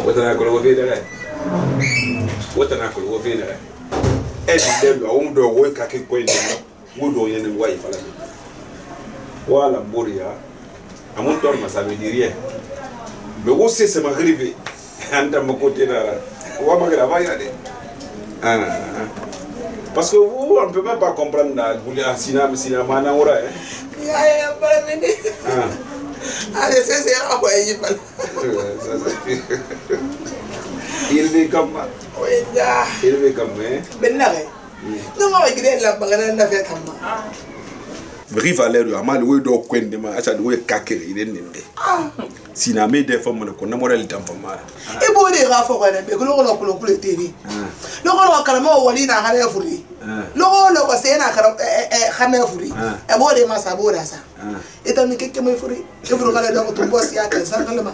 Wotana ko wo federe. Wotana ko wo federe. Dem lo do wo ka ke ko ndi. Wo do yen wa ifala. Wala boria. Amon dorma ça veut dire rien. Mais où c'est m'arrivé. Anda mo côté là. Wa magra va y aller. Parce que vous, on ne peut même pas comprendre le cinéma na ora. Ya para mene. Allez, c'est à quoi il parle. Il veut comme ça. Oui, là. Il veut comme ça. Ben là. Non, moi je dirais la bagana na fait comme ça. Rive à l'air, amal we do kwende ma acha do we kakere ile nende. Sina me de femme ko na moral tam fama. E bo de ga fo ko na be ko lo ko tv. Lo ko kalama wali na hale furi. Lo ko se na kara khame furi. E bo de ma sabura sa. E tam ni keke mo furi. E furu kala do ko boss ya kan sa kalama.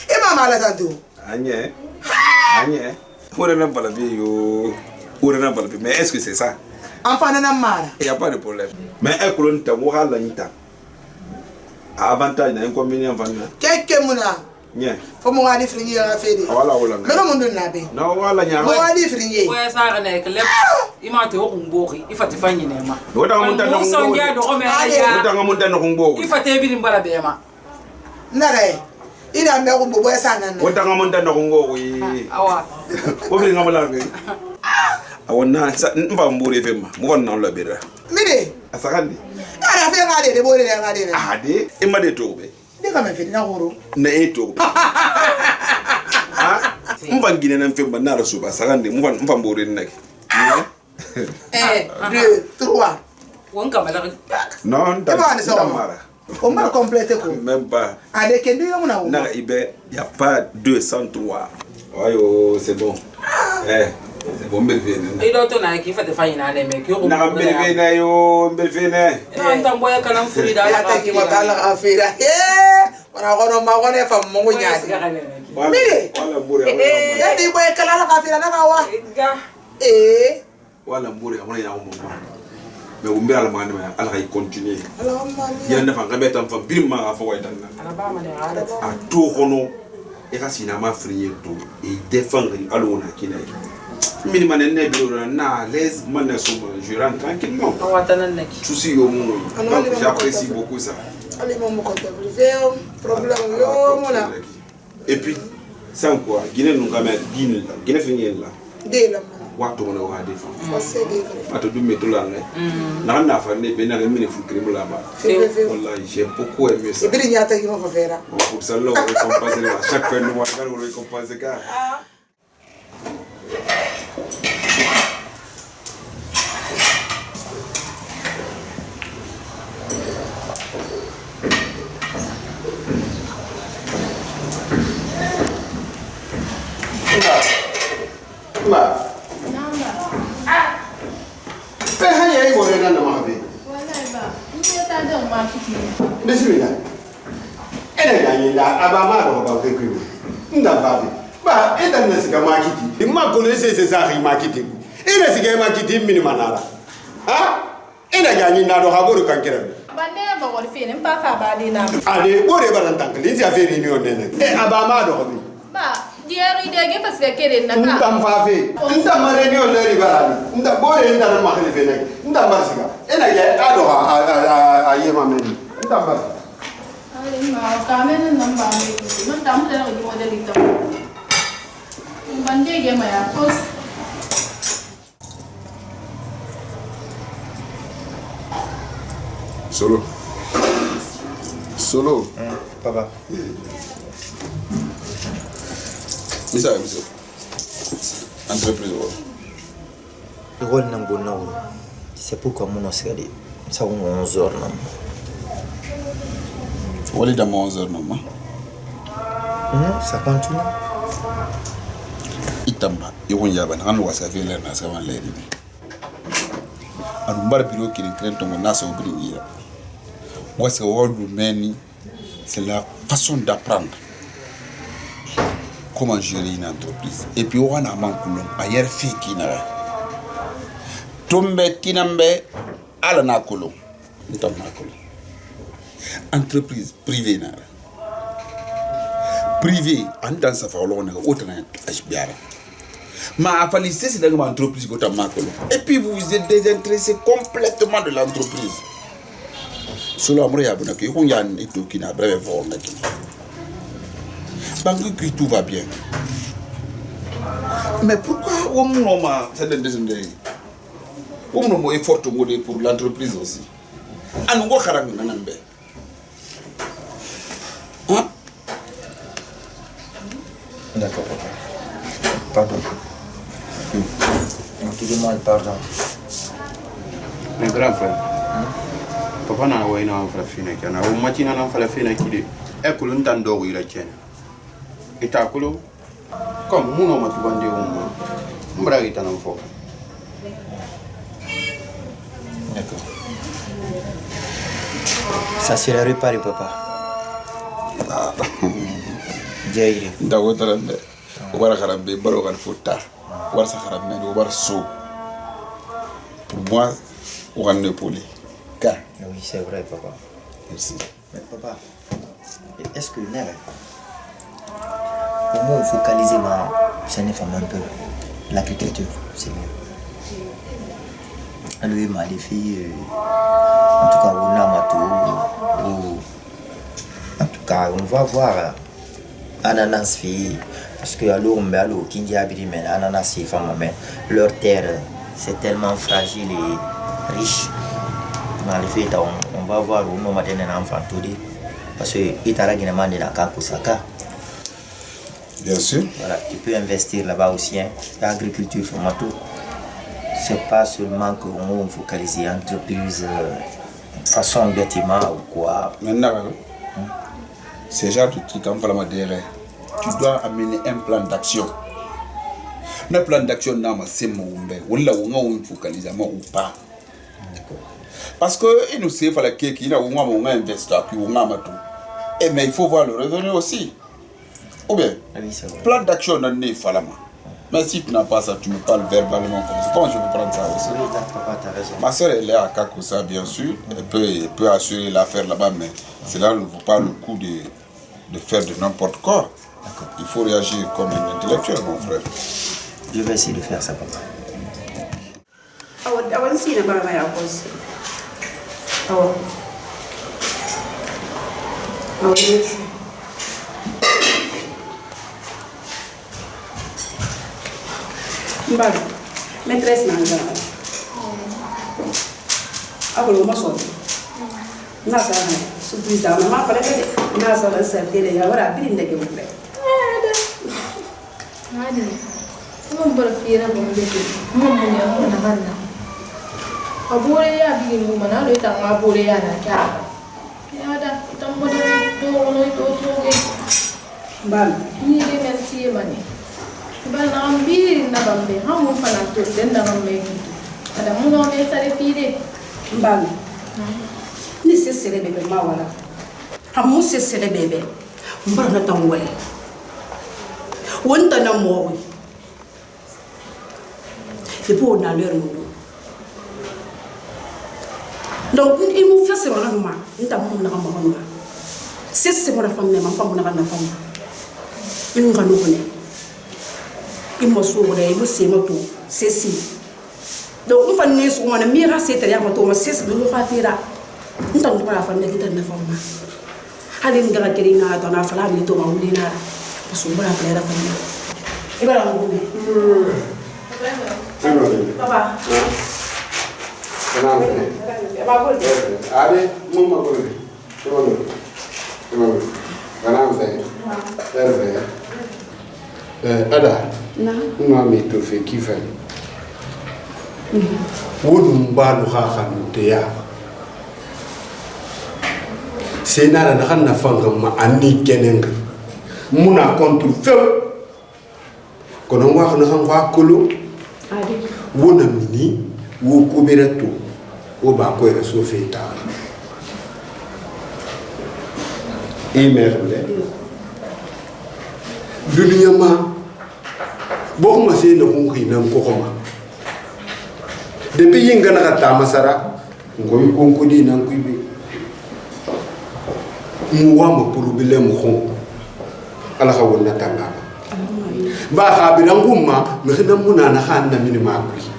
E ma mala tantu. Anye. Anye. Ora na bala bi yo. Ora na bala bi. Mais est-ce que c'est ça? Enfant na mara. Il y a pas de problème. Mais un colon ta mo hala nita. Avantage na inconvénient vanna. Keke muna. Nye. Fo mo wadi frinye ya fedi. Wala wala. Mega mundu nabe. No wala nya. Mo wadi frinye. Ko sa na klep. Imate o ngori ifati fanyi nema. Wota ngamunta no ngori. Sonja do me ya. Wota ngamunta no ngori. Ifate bi mbala bema. Nare. Ina me ko bobo sa na. Wota ngamunta no ngori. Awa. Ko bi ngamala ngai. Awonna mba mbure fema. Mo wonna lo bera. Mide. Asakandi. Ara fe ngade de bore ngade. Ade, imma de tobe. De ka me fe na horo. Na tobe. Ah, mba ngine na mfemba na rasu ba sakandi mba mbure nake. 1 2 3. Wonka mala. Non, Tamara. On va compléter quoi? Même pas. Avec deux on a. Non, il y a pas 203. Oh, c'est bon. C'est bon, belvene. Et d'autres na qui fait faille na les mecs. Na belvene yo, belvene. Non, tamboya kana furi da la ta ki makala afira. Wana gono ma gone fa mo nyaadi. Mire. Wala mbure. Ya di boy kala la afira na kawa. Wala mbure amana ya mo. Mais umbe ala mane ma ala kay continuer. Ya na fa ngabe tam fa birma ga fa way tan. Ala ba ma de ala. A to kono e ka sinama frier to e défendre alo na kinai. Minimum ne biro na l'aise man so je rentre tranquillement. Souci au monde. J'apprécie beaucoup ça. Allez mon compte problème yo mona. Et puis sans quoi Guinée nous gagne Guinée finir là. Dès là. Watu wana wa défendre. Forcé de. Ato du mettre là na na fa ne be na mine fu crime là bas. Wallahi j'ai beaucoup aimé ça. Et puis il y a ta qui m'a fait là. Pour ça là on récompense à chaque fin de mois on récompense car. Ma. Hanya yi gore nan da mahabe. Wallahi ba. Ni ta da ma kiti. Bismillah. Ina yanyi da abama da ba kai kai. Nda ba. Ba idan na siga ma kiti. Imma ko ne sai sa ma kiti. Ina siga ma kiti min manara. Ha? Ina yanyi na do haburu kan kira. Bande ba wor fe ne pa fa ba de na. Ade bore baran tankali ti aferi ni onene. Abama do hobi. Ba diari de ge parce que kere na ka. Ndam fafe. Ndam mare ni oneri barani. Ndam bore ndam ma khalife ne. Ndam barsiga. Ina ya ado ha yema meni. Ndam bar. Ale ma ka men nan ba ni. Man tam da ni mo de lito. Bande ge ma ya pos. Solo. Papa. Misa. Entreprise. Le rôle n'a pas de c'est pourquoi mon nom c'est ça 11 heures non. Wali da 11 heures non. Ça continue. Itamba yawon yaba na hannu wasa fela na saman lairi ne. Anu mbar biro kirin to na so brin yira. Wasa wolu meni c'est la façon d'apprendre comment gérer une entreprise. Et puis on a mankulon ayer fi kinara. Tombe kinambe ala na kolon. Ntom na kolon. Entreprise privée na. privé en dans sa fallo na autant HBR ma fali c'est dans une entreprise ko ta makolo et puis vous êtes désintéressé complètement de l'entreprise solo amre ya bona ko yan et to kina breve vol na ki banque qui tout va bien mais pourquoi on ma ça de désintéressé on no effort pour l'entreprise aussi anu go kharang nanambe hein d'accord pardon tu demandes pardon mais grand frère papa na wa ina fa fina kana o matina na fa fina kide e ko luntan do wi la chen ita kulo comme muno matubande o mbra ita na fo d'accord ça c'est le repas du papa jairi ndawo tarande wara kharambe baro kan fota war sa kharambe do war so pour moi on est poli car oui c'est vrai papa merci mais papa est-ce que nere au moins focaliser ma ça ne fait un peu l'agriculture c'est mieux lui m'a les filles en tout cas on a matou en tout cas on va voir ananas fille parce que alors on va au Kindi abiri mais ananas fille femme mais leur terre c'est tellement fragile et riche dans les filles on va voir où nous matin un enfant tout dit parce que itala qui demande dans Kakusaka bien sûr voilà tu peux investir là-bas aussi hein l'agriculture formato c'est pas seulement que on focalise entreprise façon bâtiment ou quoi maintenant c'est genre de truc en parlant derrière tu dois amener un plan d'action le plan d'action n'a pas c'est mon on l'a on focalise ou pas parce que il nous sait fallait qu'il y a on investir puis on a tout et mais il faut voir le revenu aussi ou bien plan d'action n'en est pas là. Mais si tu n'as pas ça, tu me parles verbalement comme ça. Comment je peux prendre ça aussi? Papa, t'as raison. Ma soeur, elle est à Kakusa, bien sûr. Elle peut assurer l'affaire là-bas, mais cela ne vaut pas le coup de faire de n'importe quoi. Il faut réagir comme un intellectuel, mon frère. Je vais essayer de faire ça, papa. Mbalo, maîtresse nanga. Abolo maso. Nasa na surprise da mama fala kede. Nasa la sertele ya wara biri ndeke mbe. Hadi. Mun bar fira mun de. Mun mun ya mun hanna. Abore ya bigi mu mana do ta abore ya na ka. Ya da tambo de to no to ge. Mbalo, ni de merci mani. Bana ambiri na bambe hamu fana to den da bambe ada mu no me sare fide mbalo ni sesere bebe ma wala hamu sesere bebe mbara na tangwale wonta na mo e po na leur mundo donc il mu fesse wala ma nta mu na ma ma sesere mo na famme ma famu na na famu in ga no ne il sourde il se moto ceci donc on va nous sur on mira c'est à moto ma c'est de nous faire on t'en pas la famille qui t'en forme allez ngara kerina dans la fala mi to ma ulina parce que on va faire la famille et voilà on papa allez maman ada na mi to fe kifa wodum balu khanu te ya senara na khana fanga ma ani kenenga muna kontu fe kono wa khana khang wa kolo adi wona mini wo ko berato o ba ko re so fe ta e merle dunia ma bo ma se no ko ina ko ko ma depuis yinga na ta masara ngoy ko ko di nan ko bi mu wa ma problème ko ala ka wonna tangama ba khabiran gumma mkhina muna na khanna mini makuri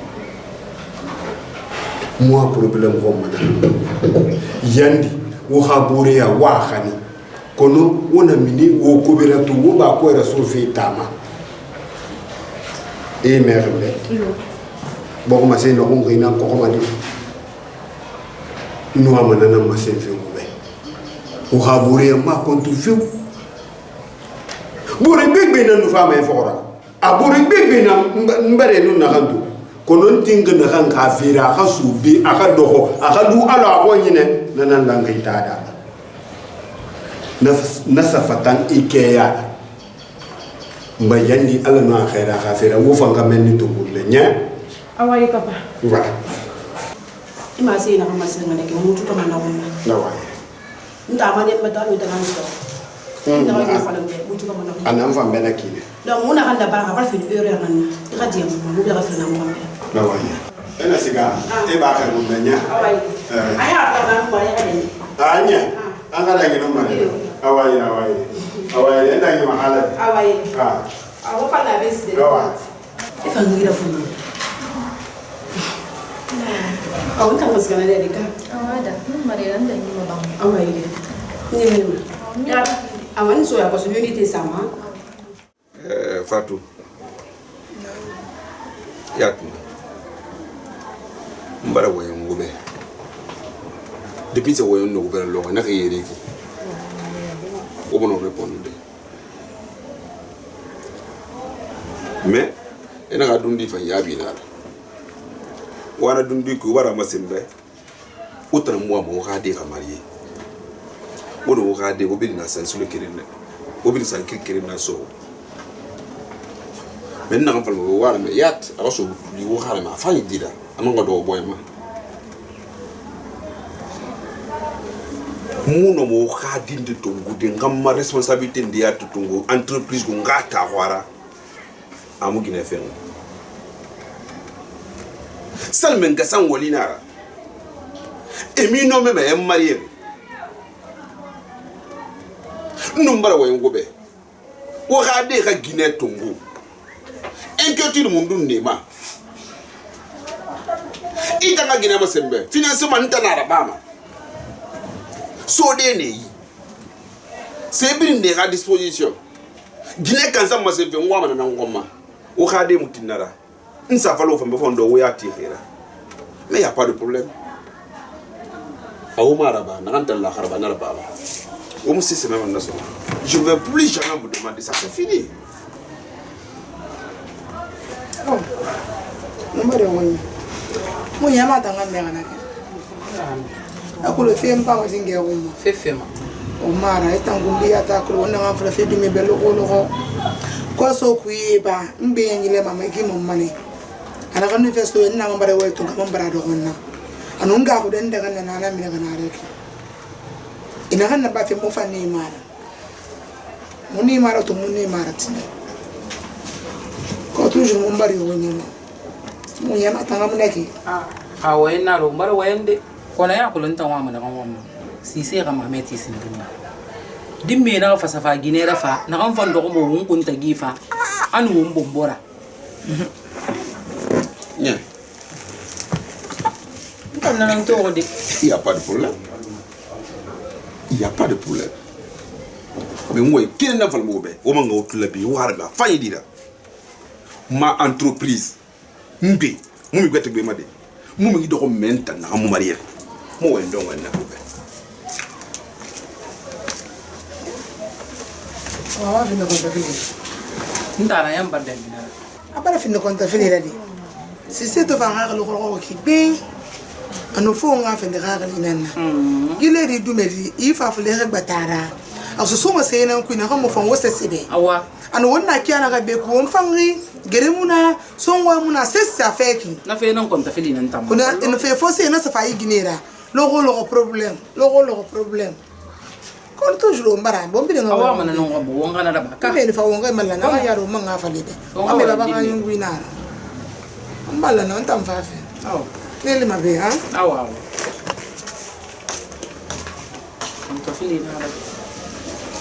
moi problème ko mana yandi wo khabure ya wa khani kono wona mini wo kubira tu wo ba ko rasul fi tama e merle bon ma c'est no ngina ko ko madi no amana na ma sen fi wo khabure ya ma kontu fi bore bebe na no fama e fora a bore bebe na mbare no na kantu kono tinga na kan kafira ka subi aka doho aka du ala ko nyine na nan dan kai tada nasafatan ikeya mbayandi ala no khaira kafira wo fanga menni to bulle nya awai papa voilà ima sai na kama sai ngane ke mutu to mana wona na wa nda ma ne mata do tan so nda ma fa lambe mutu to mana anam fa bena kine donc muna kan da ba ka fi heure nan ka diam mu da fi na mo na wa ena siga e ba ka mo nya awai aya ka ba mo ya ka ni anya anga da ngino mane awai enda ngi mahala awai ah awo fa na besi de ifa ngira fu awo ta mas kana de ka awada mari ran da ni mabang awai de ni ya awan so ya ko so unité sama Fatou yatu mbara wayo ngobe depuis ce wayo no gobe lo na kayere ko o bono répondre mais ena ga dundi fa yabi na wana dundi ko bara masembe utan mo mo ga de ka marié wono ga de obi na san sulu kirene obi san kirene na so men na fal mo wala me yat aso li wo xale ma fa dida am nga do boy ma muno mo khadinde tongu de ngam responsabilité ndiya tongu entreprise go ngata wara amu gine fen salmen gasan walinara emi no me me marié numbara wayo gobe wo khade ka gine tongu inquiétude mundun nema itanga gina masembe financement ntana bama so de ne yi c'est bien ne à disposition gina kanza masembe ngwa na ngoma o khade mutinara nsa falo fa mfondo wo ya tihira mais y a pas de problème awu maraba na kanta la kharaba na baba o musi c'est même naso je vais plus jamais vous demander ça c'est fini. Oh, number one. Munya mata ngambe kana ke. Akulo fempa mazinge uma. Fefema. O mara etangumbi atakulo na ngafra fedi mebelo ko ko so kuiba mbe nyile mama gimo mane. Ana kan festo na ngambare wetu ngambara do konna. Anunga ko den daga na na mina kana reki. Ina kan na ba fe mo fa ni mara. Muni mara to muni mara tine. Ko toujours mon bari wonyama munyama tanga munaki a wayna ro mbar wayande kona ya kulun tan wa mun kan wannan si sai ga mameti sin dinna dimme na fa safa ginera fa na kan fando ko mo kun ta gifa an won bombora Nya kan nan to de il y a pas de problème. Il y a pas de problème. Mais moi quel na fal mo be o man go tulabi warga fay dira ma entreprise mbe mumi gwete be made mumi do ko menta na mu marier mo wendo ngana ko be wa fi no konta fili ndara yamba den na abara fi no konta fili radi si c'est to fa ngalo ko ki be anu fo nga fa ndara inana gile ri dumeri ifa fu le batara aso so ma sey nan ku na mo fa wo sesebe awa anu wonna kiana ga be ko mfangi geremuna songwa muna sessa feki na fe nan konta fili nan tam kuna ina fe fosse na safa iginera logo problème kon toujours mbara bombi nga awa mana non wabo wonga na ba ka me ni fa wonga mala na yaro manga fa lebe ame baba ka yungu ina mbala na ntam fa fe aw nele mabe ha awa konta fili na ba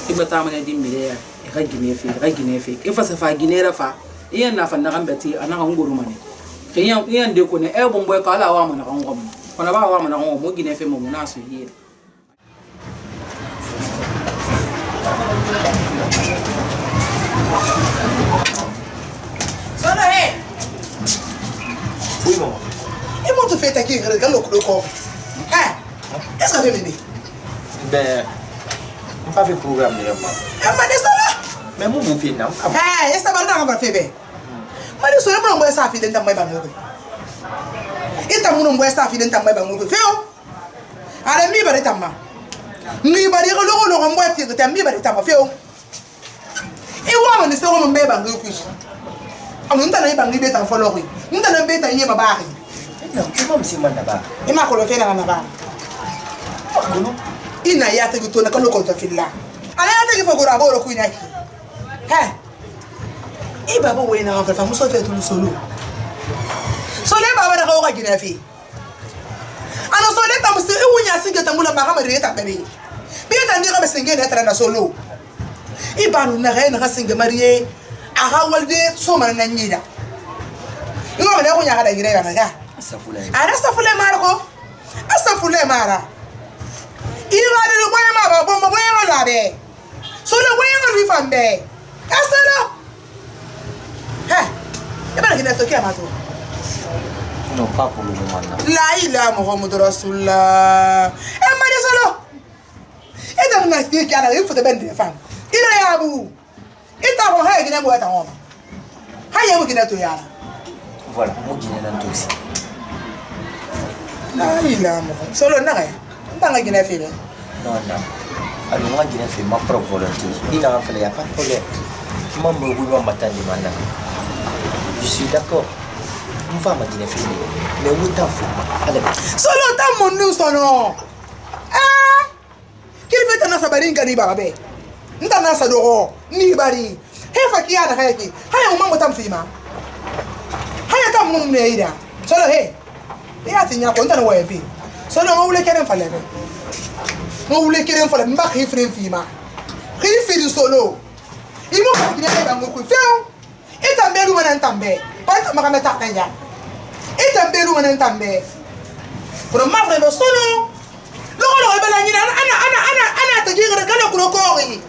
ibata mana dimbire ya ga gine fe e fa sa fa gine ra fa iya na fa na kan beti ana kan ngoro mane ke yan de ko ne e bon boy kala wa mana kan ngom kona ba wa mana kan mo gine fe mo na so yi Sono Oui, maman. Et moi, tu fais ta qui regarde le corps. Hein? Est-ce que tu fais venir? Ben, on pas fait programme de maman. m'a dit ça là? Mais moi, mon fils, non. Hey, est-ce que tu vas faire bien? M'a dit ça, moi, on ça fille dans ma banque. Et ta mon ça fille dans ma banque. Fais oh. Allez, mi bari tama. Mi bari le on boit tire ta mi bari tama fais oh. Et wa on se on me banque ku. On t'a na banque beta follow. On t'a na beta yema bari. Non, comment c'est man là-bas? Et ma ko le fait na na ba. Ina ya te gutona ka loko to filla. Ala ya te gifo gora boro ku ina ki. He. E baba we na fa muso fe to solo. Solo baba na ka gina fi. Ana solo ta muso e wunya singe ta mula ba ka mari ta bere. Bi ta ndi ka singe na tra na solo. E ba no na ga singe mariye. Aha walde so man na nyida. Yo ma na ko nya ga da gire na ga. Ana safule marko. Asafule mara. Iwa de boy ma ba bomba boy ma la be. So le boy ma ri fambe. Asala. E ba gina to ke ma to. Non, pas pour le moment. La ilaha Muhammadu Rasulullah. E ma de solo. E da na ti ke ana ifo de ben de fam. Ira ya bu. Ita ko ha gina bo ta ho. Ha ya bu gina to ya. Voilà, moi gina nan to aussi. La ilaha Muhammadu. Solo na ga. Tanga gina fi. Non, non. Alors moi gina fait ma propre volonté. Il a fait, il n'y a pas de problème. Moi me voulons m'attendre maintenant. Je suis d'accord. On va m'attendre fait. Mais où t'as fait? Allez. Solo ta mon nous sono. Ah! Qu'il fait tana sabari ngani babe. Ntana sadoro ni bari. He faki ana hayaki. Haya umambo tamfima. Haya tam mun ne ida. Solo he. Ya tinya ko ntana wayepi. Solo ngule keren falebe. Ngule keren falebe mba khifrin fima. Khifrin solo. Imo ka kine ba ngoko feo. Eta mbelu manan tambe. Panta makame takanya. Eta mbelu manan tambe. Pro mafre do solo. Logo lo bela nyina ana ta jigra kala ko kori.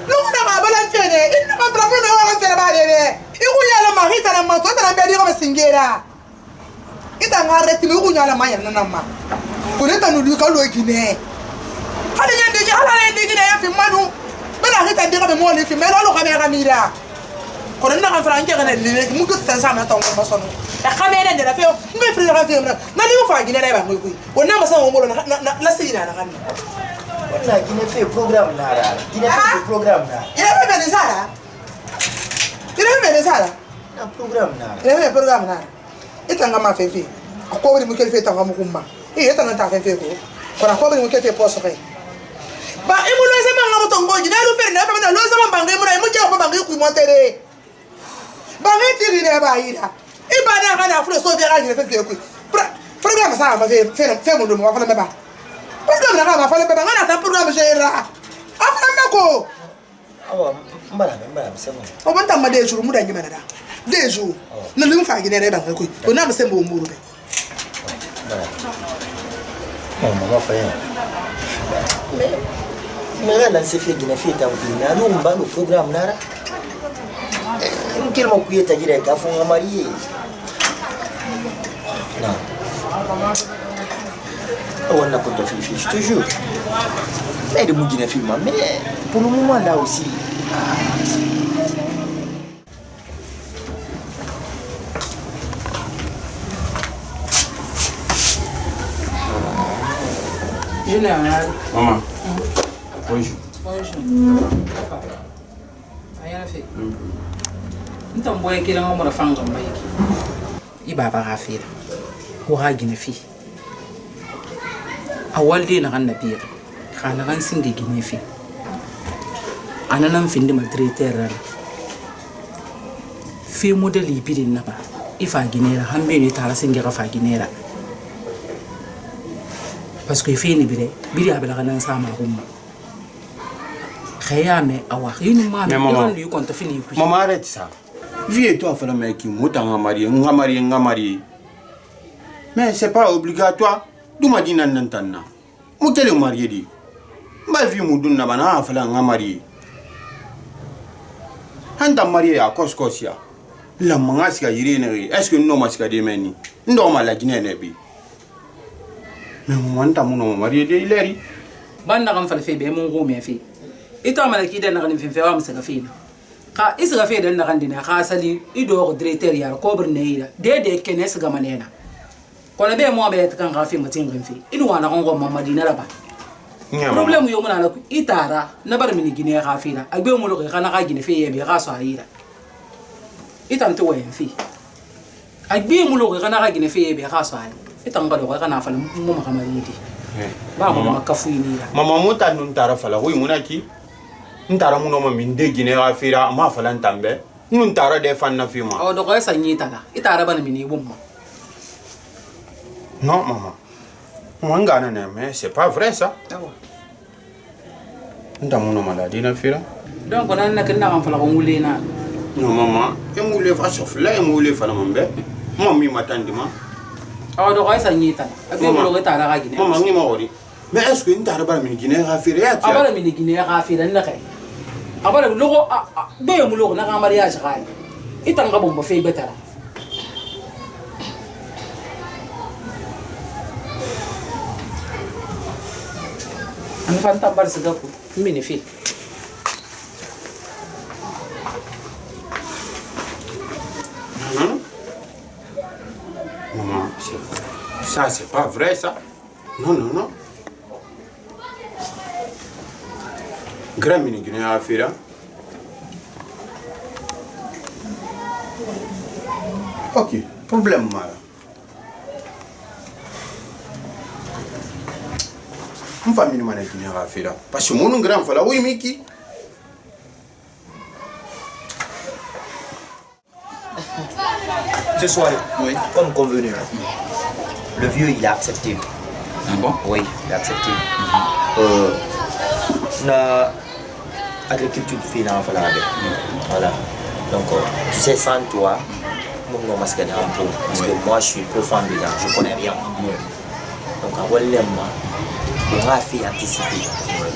Logo na bela fene. Inna ma trapo na wa fene ba de. Iku yala ma hita na ma to ta na be ko singera. Ita ngare timi ku nyala ma yana na ma. Ko ne ta no lu ka lo gine. Hali nyande ji hala nyande gine ya fi manu. Bela hita de ko mo le fi melo lo ka me ga mira. Ko na ka franke ga ne le mu ko sansa ma ta mo sono. Ya kamera de la feo. Ngai fri ga feo na. Na ni ko fa gine na ba ngui. Wonna ma sa mo na sina na kan. Wonna gine fait programme là. Gine fait programme là. Il a fait Venezuela. Il a fait Venezuela. Un programme là. Il a fait programme là. Ita ngama fefe. Akobri mu kelfe ta ngamu kumma. Ita na ta fefe ko. Ko akobri mu kelfe poso kai. Ba imu lo se manga mutongo jina lu fer na fa na lo se manga mu na mu je ko banga ku montere. Banga tiri ne ba ira. Iba na kana flo so vera jina fefe ku. Programme sa ba fe mu do mo fa na ba. Programme na ka ba fa le ba ngana ta programme jera. Afa mako. Oh, mbala, c'est bon. On va t'amener des jours, nous d'ailleurs maintenant. Des jours. Nous nous faisons gagner dans le coup. On a même bon mot. Maman frère. Mais là, c'est fait gagner fait dans le nous on va le programme là. Quel mot couillé t'as dit les gars font marier. Non. On a pas de fille, je te jure. Mais de mouiller film, mais pour le moment là aussi. Général. Maman. Bonjour. Bonjour. Rien fait. Nta mboye kila ngo mona fanga mbayiki. Ibaba gafira. Ho ha gine fi. Awalde na kan nabira. Kana kan singe gine fi. Ananan finde maltraiter. Fi model ibidin na ba. Ifa ginera hambe ni tara singe ga fa ginera. Parce que fi ni bire abela kana sama humma. Créa mais awa. Une maman. Mais maman, lui compte fini. Maman arrête ça. Viens toi faire mec qui mouta marié. Mais c'est pas obligatoire. D'où m'a dit nanantana. Mouta le marié dit. Ma vie mouduna bana faire un marié. Anda marié à Koskosia. La mangaska yirene. Est-ce que nous maska demeni? Ndo ma la Guinée nebi. Mais mon ta mon marié de ileri. Banda kam fal febe mon go me fi. Ito amana ki den kan fin fewa msaka fi. Ka isga fe den kan dina ka sali ido directeur ya ko burneira. De kenes ga manena. Ko na be mo be kan ka fi mutin kan fi. Inu wana kon go mamadina raba. Problem yo mona na itara na bar mini Guinée ka fi na. Agbe mo lo kana ka Guinée fe yebe ka so ayira. Itan to wen fi. Agbe mo lo kana ka Guinée fe yebe ka so ayira. Itan ga do kana fa mo makamari ba mo kafuini la mama muta nuntara fala hui munaki ntara muno ma minde Guinée afira ma fala ntambe nuntara de fanna fima o do ko sa nyita la itara ban mini bomma non maman ngana ne mais c'est pas vrai ça ndamuno maladie na fira donc on a nakina kan fala ko ngulena non maman e ngule fa sofla e ngule fala mambe mami matandima oh do ko sa nyita abi mo lo ta la Guinée maman ngi mawori mais est-ce que ntara bar min Guinée afira ya abara min Guinée afira na kay abara lo ko be mo lo na ka mariage kay itanga bomba fe betara an fanta bar se gaku mini fi maman ça c'est pas vrai ça non grand mini Guinée afira ok problème mara une famille mana Guinée afira parce que mon grand fala oui miki Ce soir, oui, comme convenu, le vieux il a accepté. Ah bon? Oui, il a accepté. L'agriculture fait voilà. Donc, tu sais, sans toi, mon nom masque un peu. Parce que moi, je suis profond dedans, je connais rien. Donc, à Wallemma, on a fait anticiper.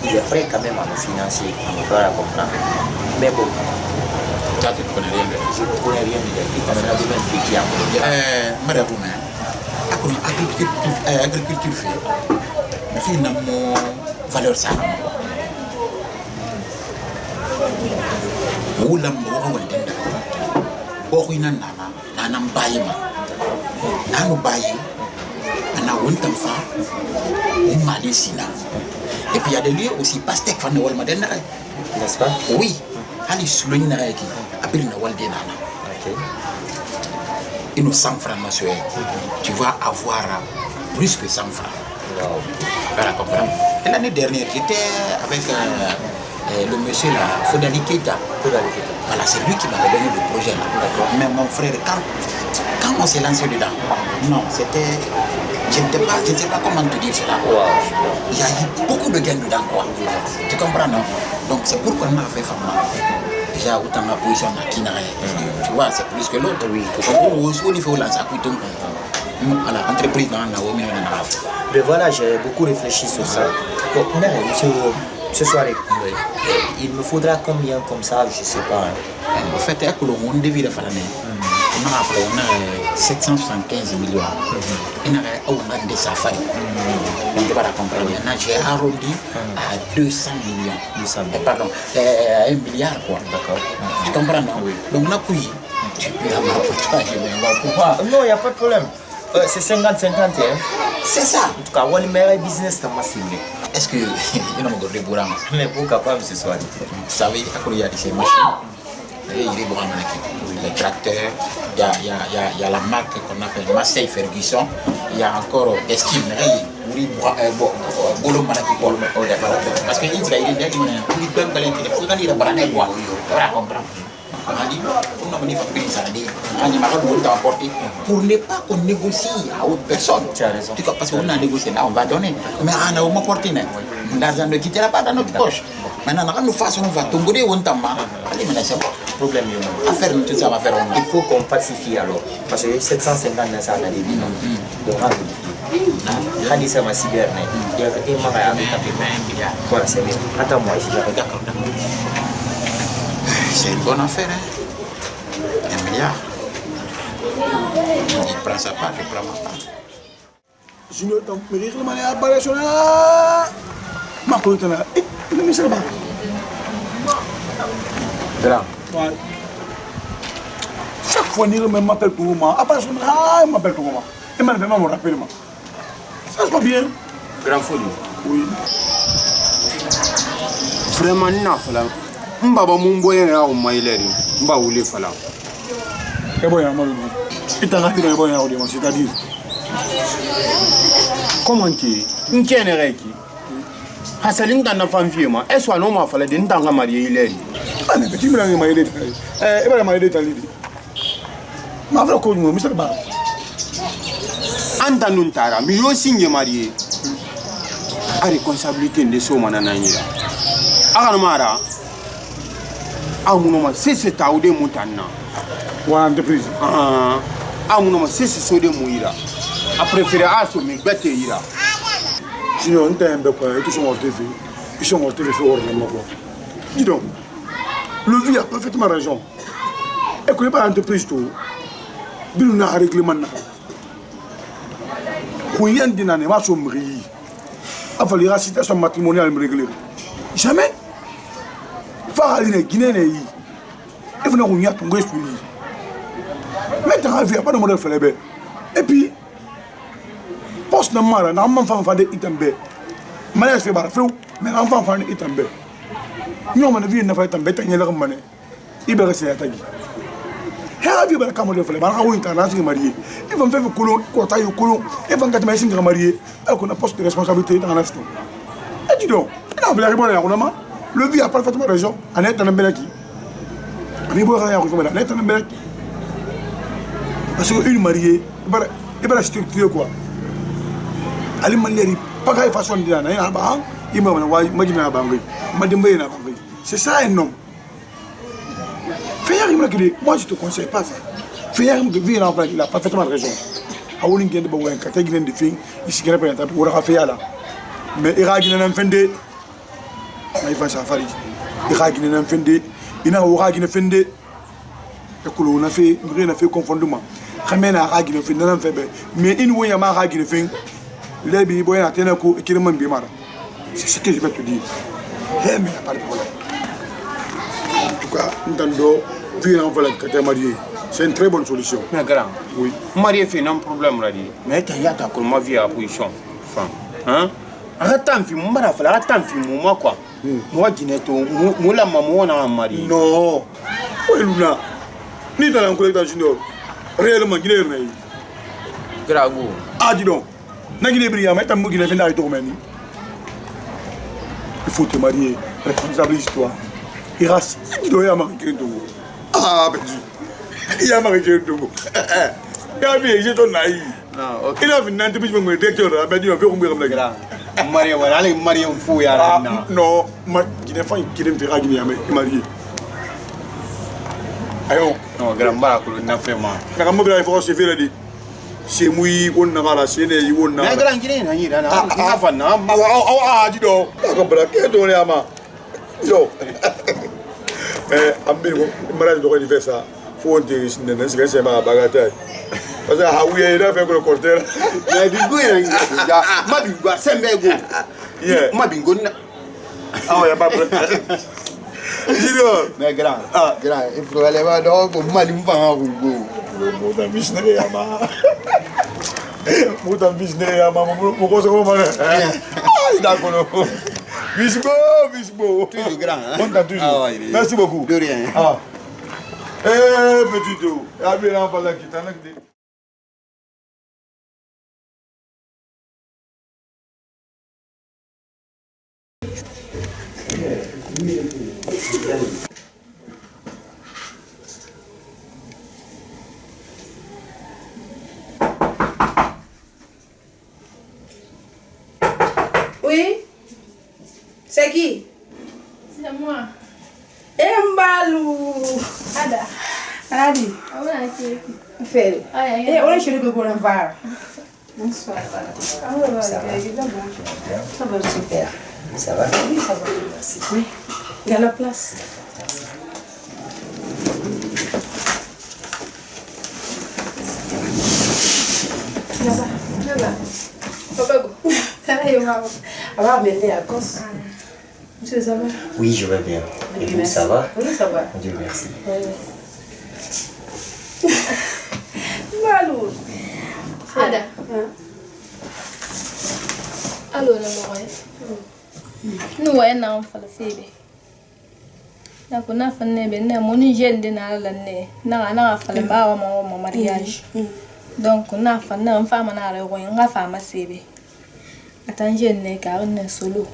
Il est prêt quand même à nous financer, on doit la comprendre. Mais bon. Tu ne connais rien de je ne connais rien de il a besoin de faire qui a madame agriculture fait mais il n'a pas valeur ça ou la mort ou le denda bokhina nana nanam bayima nanu bayi ana wontam fa une malesina et puis il y a des lieux aussi pastek fan wal madena n'est-ce pas? Oui ali suloni na yaki appelle na walde nana. OK. Et nos 100 francs mensuels. Tu vas avoir plus que 100 francs. Wow. Voilà, comprendre. Et l'année dernière, j'étais avec le monsieur là, Fodali Keita. Voilà, c'est lui qui m'avait donné le projet là. Mais mon frère, quand on s'est lancé dedans, non, c'était... Je ne sais pas comment te dire cela. Wow. Il y a eu beaucoup de gains dedans, quoi. Tu comprends, non? Donc c'est pourquoi on a fait Fama. Déjà, autant ma position à tu vois, c'est plus que l'autre. Oui. Au niveau de l'entreprise, mais voilà, j'ai beaucoup réfléchi sur ça. Bon, ce soir, il me faudra combien comme ça, je ne sais pas. En fait, on devait faire on a 775 millions. On a des safaris. J'ai arrondi à 200 millions. Pardon, 1 milliard quoi. D'accord. Tu comprends, non? Donc, on a pris. Non, il n'y a pas de problème. C'est 50-50. C'est ça. En tout cas, on a le meilleur business dans ma cible. Est-ce que il y a des bourrins? Mais pourquoi pas ce soir? Vous savez, il y a des machines. Il y a des bourrins, les tracteurs, il y a la marque qu'on appelle Massey Ferguson, il y a encore Estime, parce que Israël est dit, il peut me dire, il faut qu'il y ait des bras de bois. Voilà, comprendre. On a dit, on a venu fabriquer ça, pour ne pas qu'on négocie à autre personne. Tu as raison. Parce qu'on a négocié là, on va donner. Mais on a porté. L'argent ne quittera pas dans notre poche. Maintenant, nous façon, on va tomber on tamba. Allez, maintenant, c'est bon. Problème, Affaire, tout ça va faire on. il faut qu'on falsifie alors. Parce que 750 dans ça, on a des billes. Donc, Khadi ça m'a cyber. Il y a un marin avec un peu. Voilà, c'est bien. Attends-moi ici, j'arrête. D'accord. C'est une bonne affaire, hein. 1 milliard. Il prend sa part, je prends ma part. Junior, tu me dis que je vais aller à ma colonne. Il me sert pas. Chaque fois, il m'appelle pour moi. Après, il m'appelle pour moi. Il m'a fait mon rappel. Ça se passe bien. Grand folie. Oui. Vraiment, n'a pas là. Mbaba mumboye na o maileri. Mba ule fala. Et bon, il t'a raté le bon c'est-à-dire. Comment tu? N'tiene reki. Hasalin dans la famille ma. Est-ce que non ma fala de n'tanga marié ileri. Ah mais tu me l'as marié. Eh ben marié t'ali. Ma frère ko Mr. Ba. Anta nuntara, mi yo signe marié. A responsabilité de so manana nyira. Aga mara. Amunoma c'est taoude mutana. Wa entreprise. Amunoma c'est sode muira. A préféré aso mi bete ira. Sinon on t'aime quoi, ils sont en TV. Ils sont en TV fait hors de moi. Dis donc. Le vie a parfaitement raison. Et que pas entreprise tout. Bilu na règlement na. Koyen dinane ma so mri. A fallu la situation matrimoniale me régler. Jamais. Farine Guinée et vous n'avez pas de suivi. Maintenant, il n'y a pas de modèle fait. Et puis, poste de mara, n'a pas fait itambe. Malais fait barfou, mais n'a pas fait itambe. Nous on a vu une affaire itambe, t'as une mané. Il va rester à ta vie. Et à vivre comme modèle fait, barra ou international marié. Ils vont faire le colon, quoi taille au colon, et vont gâter ma signe marié, alors qu'on a poste de responsabilité dans l'instant. Et dis donc, il a bien répondu à un le vie a parfaitement raison. On est dans un bel acquis. On est dans un bel acquis. Parce qu'une mariée, il va la structurer quoi. Elle m'a dit, pas de façon de dire, il m'a dit, c'est ça un homme. Moi je ne te conseille pas ça. Faire de vivre en place, il a parfaitement raison. A wulin gende ba wen ka teginen de fin isi gene pa ta wora fa yala mais ira gine nan fende ay fa safari ira gine nan fende ina wora gine fende e kulo na fe ngre na fe confondement xamena ra gine fende nan febe mais in woya ma ra gine fin lebi boya tena ko ikirman bi mara c'est ce que je vais te dire mais il n'y a pas de problème en tout cas ntando vivre en valeur que tu es marié. C'est une très bonne solution. Mais grand, oui. Marié fait un problème là. Mais tu as ta ma vie à position. Hein? Arrête un film, arrête un film, moi quoi. Moi, je n'ai pas. Moi, la maman, on a marié. Non. Oui, Luna. Ni dans un collègue junior. Réellement, il est né. Grago. Ah, dis donc. N'a-t-il pas brillant, mais tu as mis un peu de il faut te marier. Responsabilise-toi. Il reste. Il doit y avoir un peu. Ah, ben Dieu. Il y a marqué le Togo. Il a vu, j'ai ton naïf. Il a vu une entreprise qui me dit que je vais dire que je vais marier. Allez, marier un fou. Non, il n'est pas qui me fera gagner, mais marié. Ayo. Non, grand barque, il n'a fait mal. Je vais me faire se faire dit. C'est moi qui on a la scène et on a. Mais grand qui n'est rien, ah, dis donc. D'accord, qu'est-ce que tu as ma? Yo. Mais amigo, mariage doit faire ça. Faut dire que c'est ma bagatelle. Parce que ah oui, il a fait le cortel. Mais bingo ma bingo c'est mbego. Ma bingo ah ouais, pas problème. Mais grand, il faut aller voir donc ma limpa en bingo. Muta missionnaire ama. Muta missionnaire ama, mon cause comment ah, d'accord. Bisbo. Toujours grand. On t'a toujours. Merci beaucoup. De rien. Ah. Eh, petit tout. Abel en parle qui t'en a dit. Oui. C'est moi. Embalou. Ada. Anadi. On a été. Fais. On est chez le Gogo Navarre. Bonsoir. Ça va super. Ça va? Oui, ça va. Merci. Oui. Il y a la place. Là-bas. Papa, go. Ça va, maman. Alors, maintenant, à cause. Monsieur, ça va? Oui, je vais bien. Et vous, ça va? Oui, ça va. Dieu merci. Malou. Ada. Allo na loye. Nu waye na fala febe. Na ko na fa ne be na moni jende na la ne. Na fala ba wa ma mariage. Donc na fa na fama na re ko nga fa ma sebe. Atan jende ka ne solo.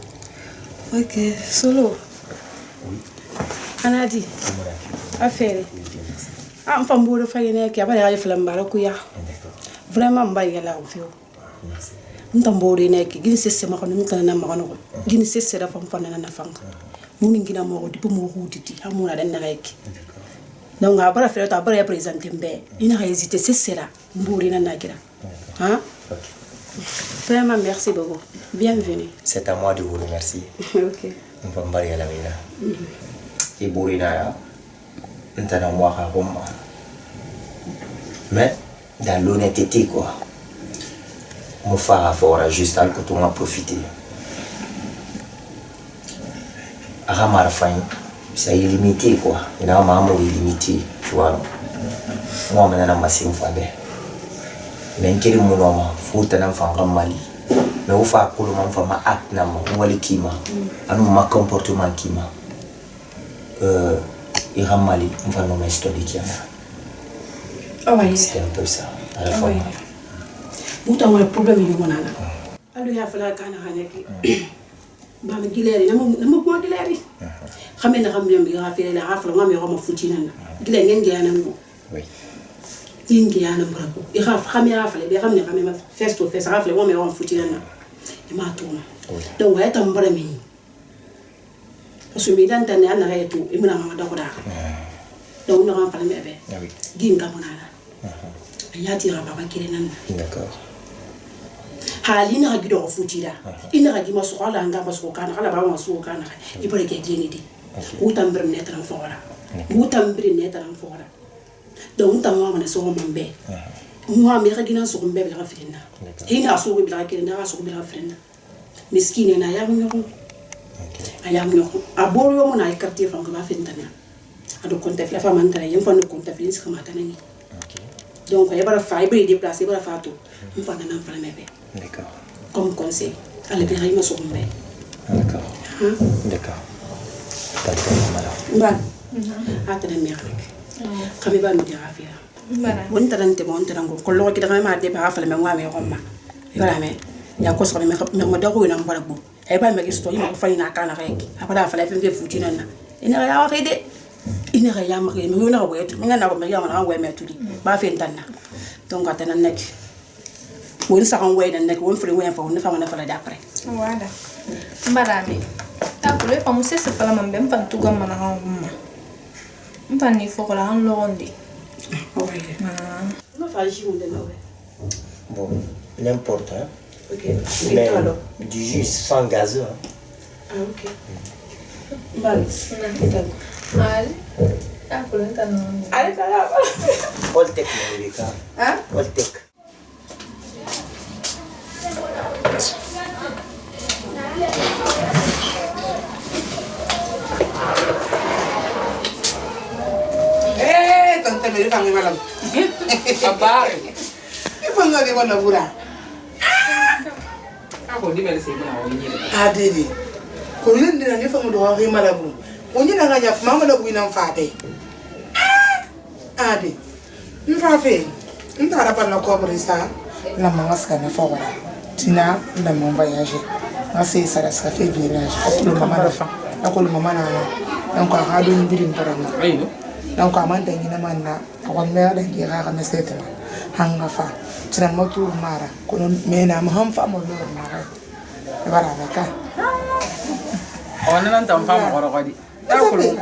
Ok, solo. Anadi. Affaire. Am fam bo do fay ne ki abale ya flam ba ko ya. Vraiment mbay ya la fi. Merci. Ntambori ne ki gini sese ma kono mutana na ma kono. Gini sese da fam fana na fanga. Muni ngina mo di po mo huditi amuna dan na rek. Donc abara fere ta abara ya présenter mbe. Ina ka hésiter sese la mbori na nagira. Hein? Vraiment merci beaucoup. Bienvenue. C'est à moi de vous remercier. Ok. On va me barrer à la main. Et Bourina, maintenant moi à Rome. Mais dans l'honnêteté quoi. Mon frère fera juste à que tout le monde profite. Aramar fin, c'est illimité quoi. Il a un maman illimité, tu vois. Moi maintenant ma c'est une fois bien. Mais quel est mon nom? Faut un enfant comme Mali. Mais au fait pour le moment faut ma acte na ma ou le kima. Anu ma comportement kima. Il a Mali, on va nommer histoire de Kiana. Ah oui. C'est un peu ça. À la fois. Buta wala problème yi wona la alu ya fala kana haneki ba mi gileri na mo ko gileri xamé na xam ñam bi nga féré la xafla ngam yo ma futi nan gilé ngeen geyana mo oui ngeen geyana mo ko i xaf xamé xafla bi xamné xamé ma face to face xafla ngam yo ma futi nan e ma tuma donc way tam bara mi parce que mi dan tan na na retu e muna ma da ko da donc na xam fala mi be oui ginga mo na la ya tira baba kire nan d'accord halina gido futira ina ga gima soxala nga ba so kana kala ba ma so kana i bare ke dini di utam bir ne tan fora utam bir ne tan fora donc tam ma so mo mbe mo mi ga gina so mbe bi ga firina ina so bi ga kina so bi ga firina miskine na ya mo ko aya mo ko aboro yo mo na ikarti fa ko ba fintana ado konta fi la fa man tara yem fa no konta fi ni kama tanani donc il va faire il déplacer il va faire tout on va dans faire mes d'accord comme conseil allez bien il me sauve mes d'accord d'accord ban atana merek kami ba mi dira fi Bana. won tarante mo on tarango ko lo ki daga ma de ba fa le ngwa me ko ma wala me ya ko so me me da ko ina mbara bo e ba me gisto ima ko fa ina kana rek apa da fa le fe futi nan ina ya wa de ina ga ya ma ke mi na ko wetu mi na ko me ya ma we me tudi ba fe ntanna donc atana nek won sa kan we nek won fere we fa won fa ma na fa la d'après Voilà. Mbarami. Takule pa mo sese fala mambe mpantuga mana ngoma. Mpani foko la han londi. ouais ma fa ji mon de no bon n'importe hein ok mais du jus sans gazeux hein. ah ok bal Allez. Takule tano. allez ça va Voltec America hein Voltec tante me fangi malam Abare. ifanga di wala bura Ako di mele sebe na wonyi. adede ko yende na ni fangi do wa malabu onyi na nganya mama da buina mfate ade mfafe ntara pa na ko brisa la mangaska na fawara tina la mon voyage ngase sara sa fait village ko mama da fa ko mama na donc ha do ni birin paranga Ayo. donc amanda ngina manna ko me da gira ga meseta hanga fa tina motu mara ko mena ma ham fa mo lo mara bara ka ona nan tan fam ko ko di akulu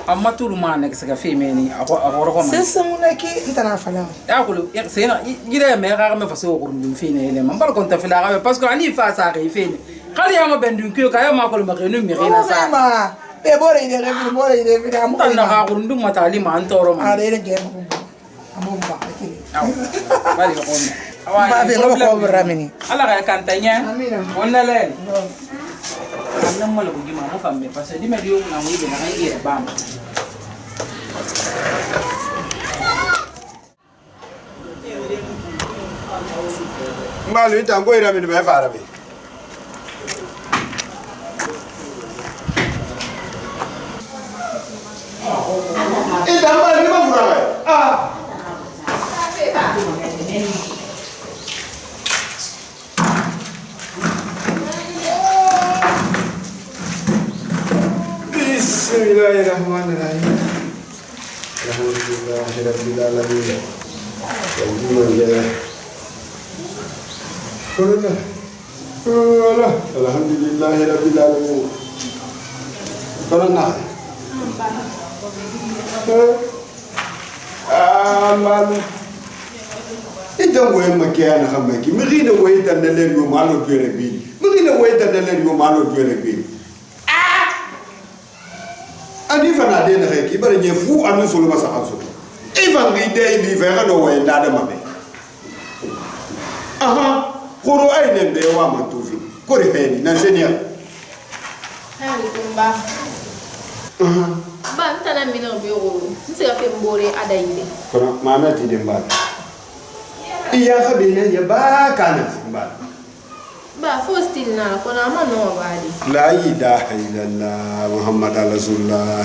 amma tulu ma ne ka fe meni akoro ko c'est ça mon ki ntana fala akulu sena gire me ga me faso ko ndum fe ne le man bal kon ta fila ga parce que ali fa sa ga fe ne khali ya ma bendu ki ka ya ma ko ma renu mi rena sa be bore ide refi bore ide fi am tan na ga ko ndum matali ma antoro ma are ide gem amon ba ki bali ko ba be ngaba ko ramini ala ga kantanya onna le anam mo ko gima mo fambe parce que di me dio na mo ide na ngi e bam malu tango ira mi be fara be ita ma ni ma fura be Bismillahirrahmanirrahim. Alhamdulillahirabbil alamin. Alhamdulillahirabbil alamin. Corona. Amal. Ida way makiya na xamaki. Mi xina way tan na len yo malo jere bi. Mi xina way tan na len yo malo jere bi. Ani fana de na ki bare nye fu anu solo masa kanso even ngi de bi vera no way ndada mabe aha khoro ay ne be wa ma tufi ko re heni na senia hali kumba ba ntana mina be ro nse ka fe mbore adainde kono mama ti de mbal iya ka be ne ya ba kana mbal ba fo still na ko na ma no badi la ilaha illallah muhammad rasulullah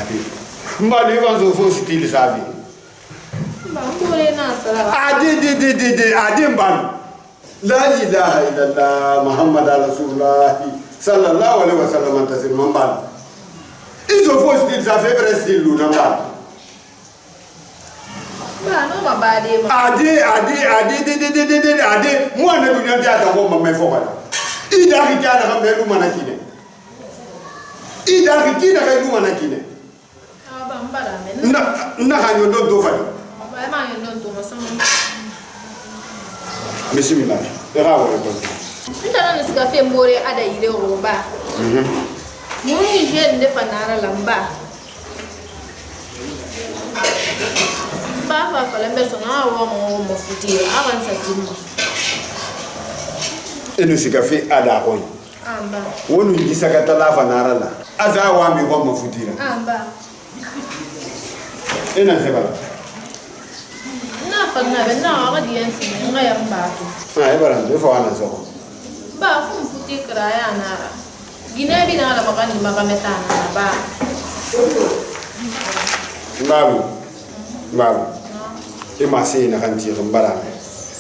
mbali vanzo fo still sabi ba mbore na sala adi mbal la ilaha illallah muhammad rasulullah sallallahu alaihi wasallam tasir mbal izo fo still sa fe vrai still lu mbal ba no ma badi ma adi mo na dunya ta ko ma me fo bala ida ki kana ka melu manakine ida ki kina ka lu manakine ba mbara men na ha nyondo do fali ba ma nyondo to masama bismillah era wala ko ntana nisika fe mbore ada ile roba muni je nde fanara lamba ba fala mbeso na wa mo futi avansa timma enu sikafi ada ko amba wonu ngisaka talafa narala aza wa mi ko mafutira amba ena sebala na fana be na wa diansi ngaya mbatu ay bara de fa wana so ba fu futi kraya nara gine bi na la makani makametana ba ngalu e masi na kan ti mbara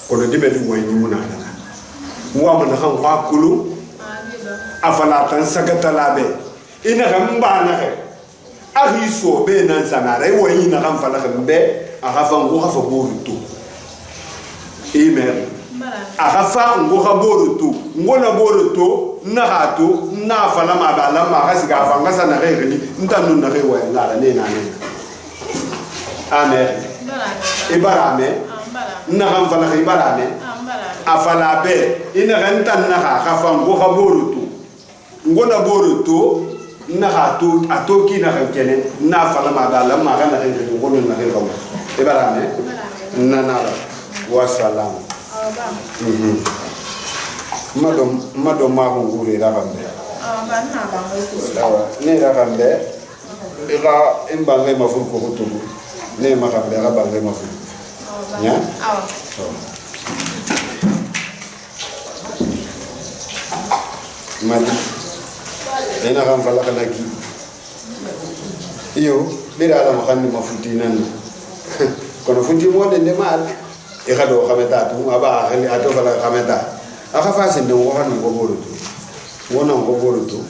ko no dibe du moy ni munana wa man kan kwa kulu afala tan sagata labe ina kan ba na he ahi so be nan sanare wo ina kan fala kan be aga fa ngo fa boruto amen aga fa ngo ga boruto ngo na boruto na hato na fala ma ba la ma ga siga fa ngasa na re ni ntanu na re wa la ne na ne amen ibarame na kan fala ka ibarame afala be ina kan tan na ga fa ngo ga boruto ngo na boruto na hato atoki na kan kene na fala ma ba la ma ga na re ni ngo na re ko ibarame na wa salam madom ma ko ngure ra bambe banna ba dawa ne ra bambe ira imbange mafur ko tubu ne ma ka ra bange mafur nya mali ina kan fala kana ki iyo bira la makanni mafuti nan kono funti mo de mal e khado khameta tu aba khali ato kala khameta aka fasin de wo hanu go boruto wona go boruto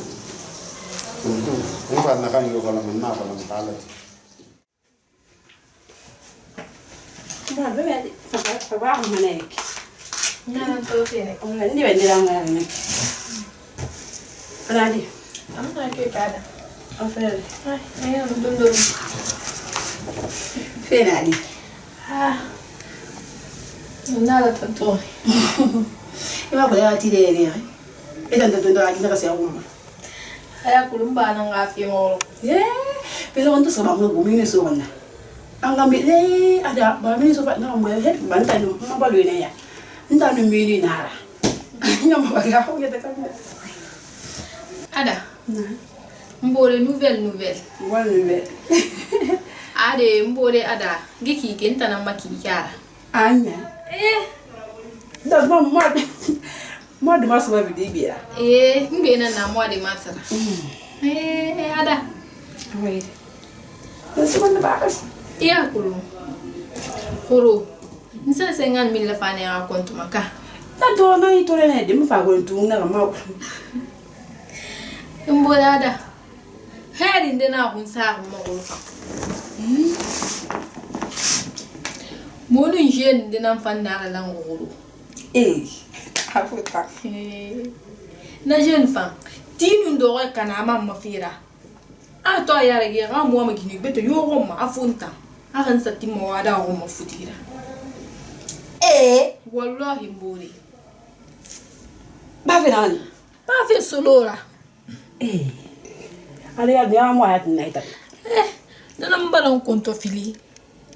fa na kan yo kala man na kala mala ba bebe fa ba manek na to tene ndi vendira ngana radi Amna ke kada. Affaire. Ay, dondo. Fena ali. Nada tanto. Ima ko ya tire ne. Ita dondo ali na kasi ako. Aya kulumba na ngafi mo. Pero onto sa mga bumini so na. Ang gamit ada ba mini so na mo he banta no mabalo ne ya. Nta no mini nara. Nyama ba ga ko yata kan. Ada. Mbore nouvelle. Wala nouvelle. Ade mbore ada. Giki kenta na makikara. Anya. Da ma mo de maso ba bidi bia. Ngena na mo de masara. Ada. Wait. That's one of us. Iya kuru. Nsa sengan mila fane a kontu maka. Na do na itore ne de mfa go ntu na ma. Mbore ada. Heri ndena kunsa mo ko. Monu jeune ndena fanda la ngoro. Afuta. Na jeune femme. Tinu ndo kana mama fira. To yara ge ga mo ma gini beto yo go ma afunta. Akan sati mo wada go ma futira. Wallahi mbore. Ba finani. Ba fi solora. Ali ya dia mo ayat na ita. Nana mbalan konto fili.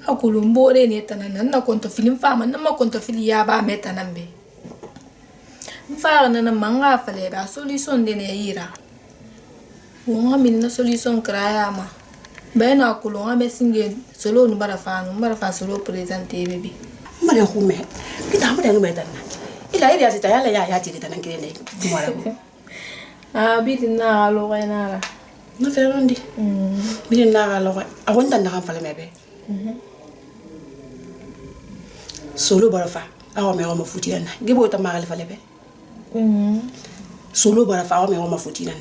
Akulu mbore ne tanana na konto fili mfama na ma konto fili ya ba meta nambe. Mfara nana manga fale ba solution de ne yira. Wonga min na solution kraya ma. Bena akulu ngabe singen solo nu bara fa solo presenter bebe. Mare hume. Kita mo denga meta na. Ila ila sita ya tiri tanan kirene. Tumara. Bidin na lo gainara. Na ferondi. Bidin na lo. Awon tan na kan fale mebe. Solo bara fa. Awa me ma futi na. Gebo ta magal fale be. Solo bara fa awa me ma futi na.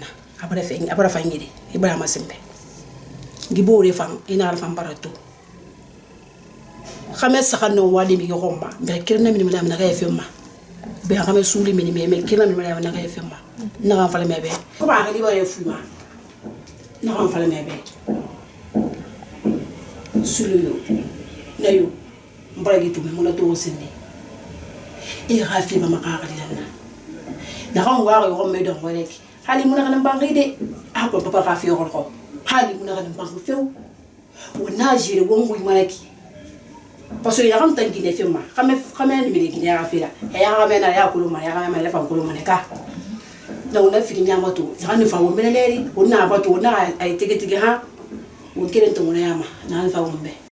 Abara fa ngide. Ibara masimbe. Gibo re fam ina al fam barato. Khames sakano wali mi gomba. Be kirna mi na ga fema. Be khames suli mi me kirna mi na ga fema. Na ga fale mebe. Ko ba ga di bare fuma. Na ga fale mebe. Sulu na yo. Mbara gitu me mona to sende. E ga fi mama ka ga dina. Na ga ngwa ga me don wale ki. Hali muna kan bangi de. Ako papa ka fi ko. Hali muna kan bangi feu. Wona jire wongo manaki. Parce que ya kam tangi de fema. Kame ni mi gine ya fira. Ya ga me na ya kuluma ya ga me la fam kuluma ne ka. Na wona fi nyama to. Ya ni fa wo meleri. Wona ba to na ai tege ha. Wo kire to wona yama. Na fa wo mbe.